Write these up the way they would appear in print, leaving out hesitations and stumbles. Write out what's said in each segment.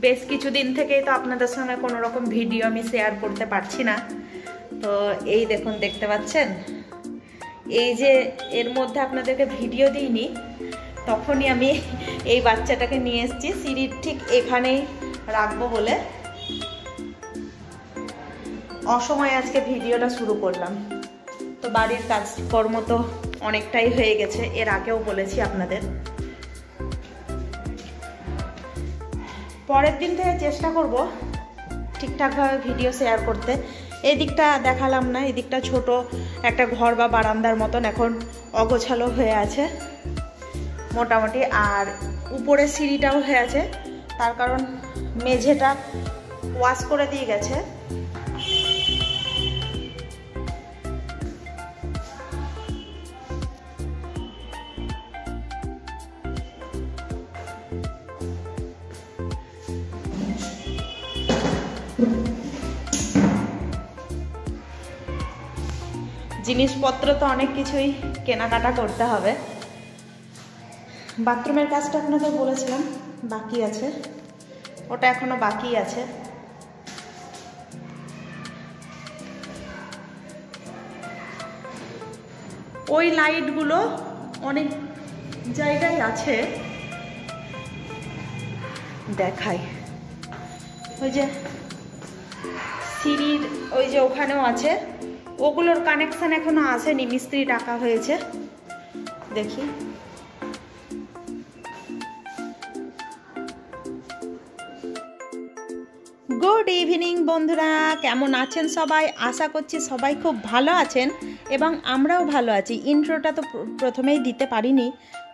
বেশ কিছুদিন থেকেই তো আপনাদের সঙ্গে কোনো রকম ভিডিও আমি শেয়ার করতে পারছি না। তো এই দেখুন, দেখতে পাচ্ছেন, এই যে এর মধ্যে আপনাদেরকে ভিডিও দিইনি, তখনই আমি এই বাচ্চাটাকে নিয়ে এসেছি সিঁড়ির ঠিক এখানেই রাখবো বলে। অসময়ে আজকে ভিডিওটা শুরু করলাম। তো বাড়ির কাজকর্ম তো অনেকটাই হয়ে গেছে, এর আগেও বলেছি আপনাদের। পরের দিন থেকে চেষ্টা করব ঠিকঠাকভাবে ভিডিও শেয়ার করতে। এই দিকটা দেখালাম না, এই দিকটা ছোট একটা ঘর বা বারান্দার মতন এখন অগোছালো হয়ে আছে মোটামুটি। আর উপরে সিঁড়িটাও হয়ে আছে, তার কারণ মেঝেটা ওয়াশ করে দিয়ে গেছে। জিনিসপত্র তো অনেক কিছুই কেনাকাটা করতে হবে। বাথরুমের কাজটা আপনাদের বলেছিলাম বাকি আছে, ওটা এখনো বাকি আছে। ওই লাইটগুলো অনেক জায়গায় আছে, দেখাই। ওই যে সিঁড়ির ওই যে ওখানেও আছে, ওগুলোর কানেকশন এখনো আসেনি, মিস্ত্রি ডাকা হয়েছে। দেখি, গুড ইভিনিং বন্ধুরা, কেমন আছেন সবাই? আশা করছি সবাই খুব ভালো আছেন এবং আমরাও ভালো আছি। ইন্ট্রোটা তো প্রথমেই দিতে পারিনি,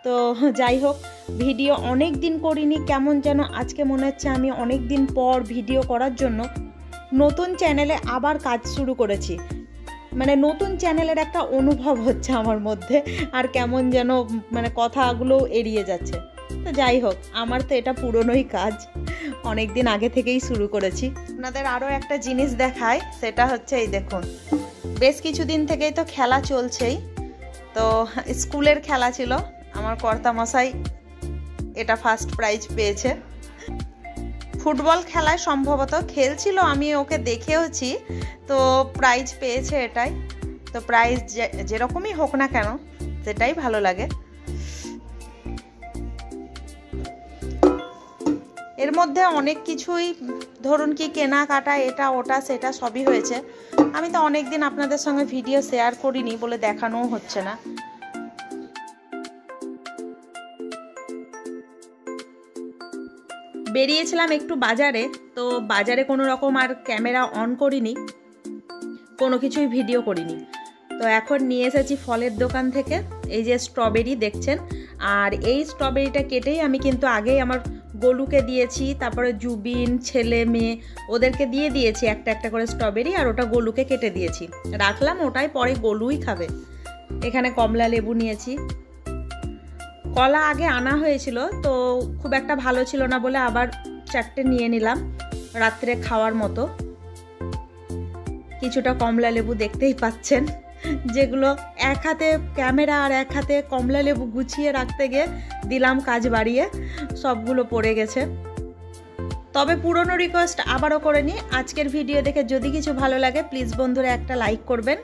তো যাই হোক, ভিডিও অনেক দিন করিনি, কেমন যেন আজকে মনে হচ্ছে আমি অনেক দিন পর ভিডিও করার জন্য নতুন চ্যানেলে আবার কাজ শুরু করেছি। মানে নতুন চ্যানেলের একটা অনুভব হচ্ছে আমার মধ্যে, আর কেমন যেন মানে কথাগুলো এড়িয়ে যাচ্ছে। তো যাই হোক, আমার তো এটা পুরনোই কাজ, অনেক দিন আগে থেকেই শুরু করেছি। আপনাদের আরও একটা জিনিস দেখায়, সেটা হচ্ছে এই দেখুন, বেশ কিছুদিন থেকেই তো খেলা চলছেই। তো স্কুলের খেলা ছিল, আমার কর্তামশাই এটা ফার্স্ট প্রাইজ পেয়েছে। ফুটবল খেলায় সম্ভবত খেলছিল, আমি ওকে দেখেওছি, তো প্রাইজ পেয়েছে এটাই। তো প্রাইজ যেরকমই হোক না কেন, সেটাই ভালো লাগে। এর মধ্যে অনেক কিছুই ধরুন কি কেনাকাটা, এটা ওটা সেটা সবই হয়েছে। আমি তো অনেক দিন আপনাদের সঙ্গে ভিডিও শেয়ার করিনি বলে দেখানোও হচ্ছে না। বেরিয়েছিলাম একটু বাজারে, তো বাজারে কোনো রকম আর ক্যামেরা অন করিনি, কোনো কিছুই ভিডিও করিনি। তো এখন নিয়ে এসেছি ফলের দোকান থেকে এই যে স্ট্রবেরি দেখছেন। আর এই স্ট্রবেরিটা কেটেই আমি কিন্তু আগেই আমার গোলুকে দিয়েছি, তারপরে জুবিন, ছেলে মেয়ে ওদেরকে দিয়ে দিয়েছি একটা একটা করে স্ট্রবেরি, আর ওটা গোলুকে কেটে দিয়েছি, রাখলাম ওটাই পরে গোলুই খাবে। এখানে কমলা লেবু নিয়েছি। কলা আগে আনা হয়েছিল, তো খুব একটা ভালো ছিল না বলে আবার 4টে নিয়ে নিলাম রাত্রে খাওয়ার মতো। কিছুটা কমলা লেবু দেখতেই পাচ্ছেন, যেগুলো এক হাতে ক্যামেরা আর এক হাতে কমলা লেবু গুছিয়ে রাখতে গিয়ে দিলাম কাজ বাড়িয়ে, সবগুলো পড়ে গেছে। তবে পুরনো রিকোয়েস্ট আবারও করে নিই, আজকের ভিডিও দেখে যদি কিছু ভালো লাগে প্লিজ বন্ধুরা একটা লাইক করবেন।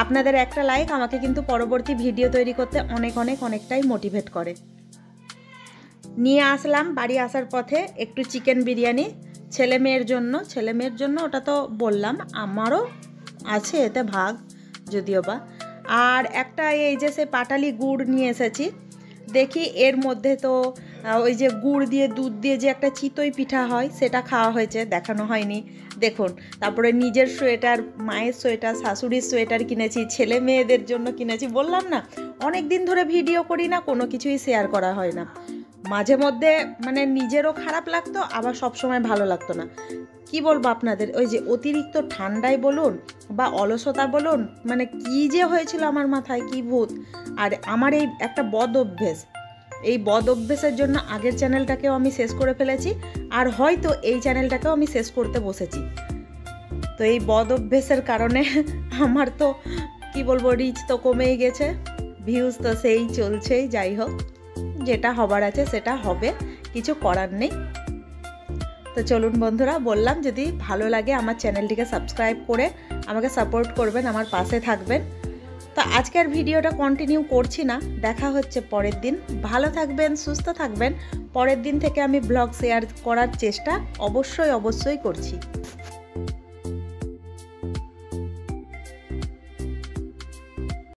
আপনাদের একটা লাইক আমাকে কিন্তু পরবর্তী ভিডিও তৈরি করতে অনেকটাই মোটিভেট করে। নিয়ে আসলাম বাড়ি আসার পথে একটু চিকেন বিরিয়ানি ছেলে মেয়ের জন্য, ওটা তো বললাম, আমারও আছে এতে ভাগ যদিও বা। আর একটা এই যে সে পাটালি গুড় নিয়ে এসেছি, দেখি এর মধ্যে তো ওই যে গুড় দিয়ে দুধ দিয়ে যে একটা চিতই পিঠা হয় সেটা খাওয়া হয়েছে, দেখানো হয়নি দেখুন। তারপরে নিজের সোয়েটার, মায়ের সোয়েটার, শাশুড়ির সোয়েটার কিনেছি, ছেলে মেয়েদের জন্য কিনেছি। বললাম না অনেক দিন ধরে ভিডিও করি না, কোনো কিছুই শেয়ার করা হয় না। মাঝে মধ্যে মানে নিজেরও খারাপ লাগতো, আবার সব সময় ভালো লাগতো না। কি বলবো আপনাদের, ওই যে অতিরিক্ত ঠান্ডায় বলুন বা অলসতা বলুন, মানে কি যে হয়েছিল আমার মাথায়, কি ভূত। আর আমার এই একটা বদ অভ্যেস, এই বদ অভ্যেসের জন্য আগের চ্যানেলটাকেও আমি শেষ করে ফেলেছি, আর হয়তো এই চ্যানেলটাকেও আমি শেষ করতে বসেছি। তো এই বদ অভ্যেসের কারণে আমার তো কি বলবো, রিচ তো কমেই গেছে, ভিউজ তো সেই চলছেই। যাই হোক, যেটা হবার আছে সেটা হবে, কিছু করার নেই। তো চলুন বন্ধুরা, বললাম যদি ভালো লাগে আমার চ্যানেলটিকে সাবস্ক্রাইব করে আমাকে সাপোর্ট করবেন, আমার পাশে থাকবেন। তো আজকের ভিডিওটা কন্টিনিউ করছি না, দেখা হচ্ছে পরের দিন। ভালো থাকবেন, সুস্থ থাকবেন। পরের দিন থেকে আমি ব্লগ শেয়ার করার চেষ্টা অবশ্যই করছি।